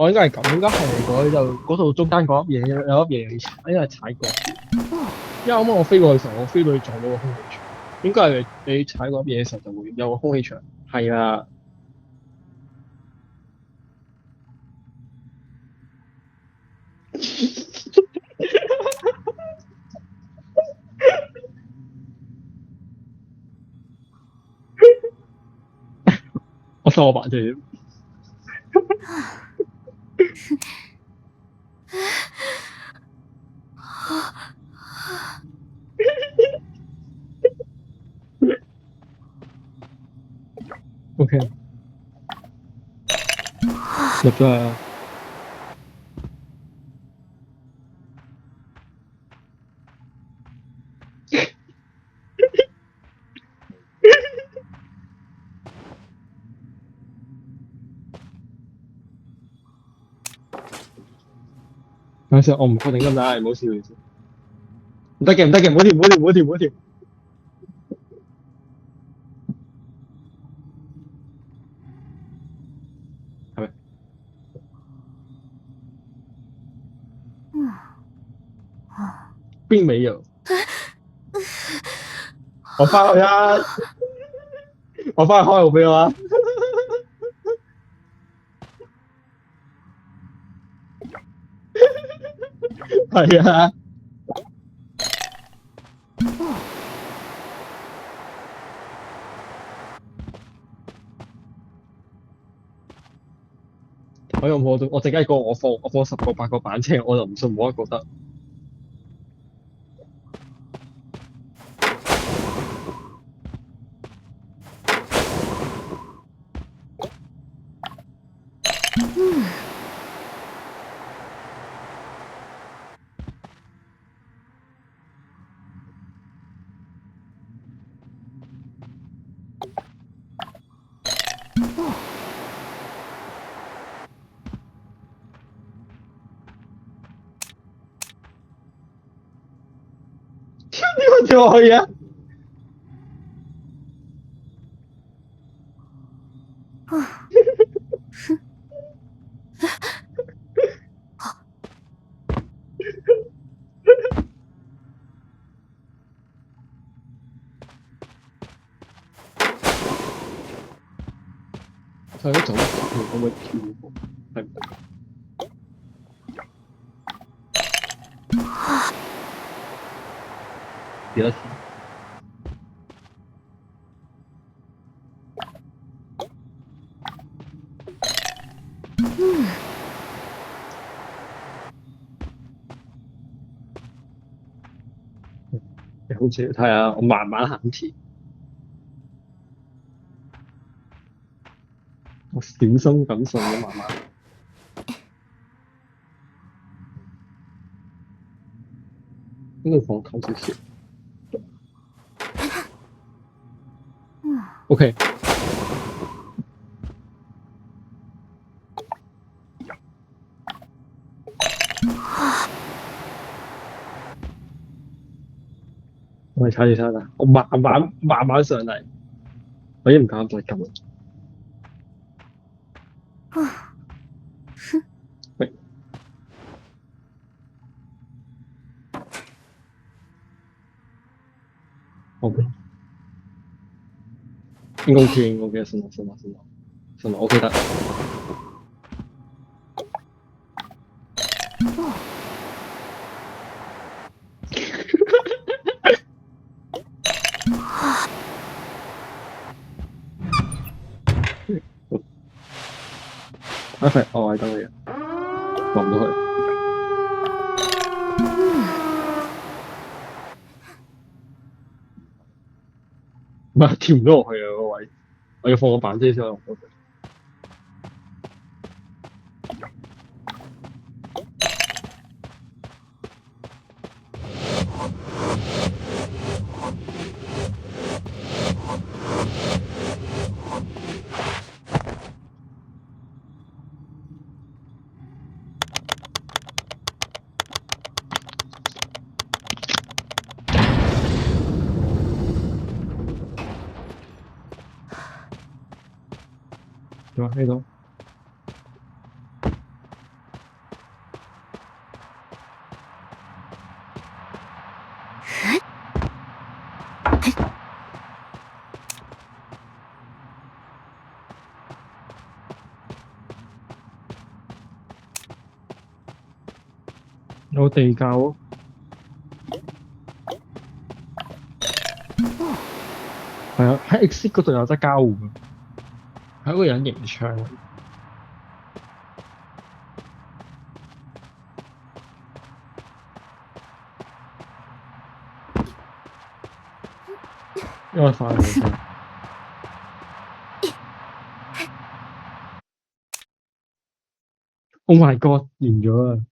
我應該係咁，應該係嗰就嗰度中間嗰粒嘢有粒嘢，應該係踩過。因為啱啱我飛過去嘅時候，我飛到去撞到個空氣牆，應該係你踩嗰粒嘢嘅時候就會有個空氣牆。係啊，我收我白啫。OK，入咗去啦。等陣先，我唔確定得唔得，唔好笑唔笑。唔得嘅，唔得嘅，唔好跳，唔好跳，唔好跳，唔好跳。係咪？並沒有。我翻去啊！我翻去開號俾我啊！係啊，我陣間講我放10個8個板車，我就唔信冇一個得。點解跳落去啊？佢都走得跳，可唔可以跳過？係唔得。幾多錢你好似睇下，我慢慢行前，我小心謹慎咁慢慢。應該放近少少。OK，我係踩住山啦，我慢慢上嚟，我已經唔敢再撳啦。喂，OK，應該 OK，應該 OK，信我 OK 得。perfect，我係等你啊，落唔到去。唔係跳唔到落去啊個位，我要放個板車先可以落到去。點啊？呢度有地窖咯，係啊，喺 exit 嗰度有得交換㗎，係一個人形槍。因為快好快。Oh my god！完咗啦〜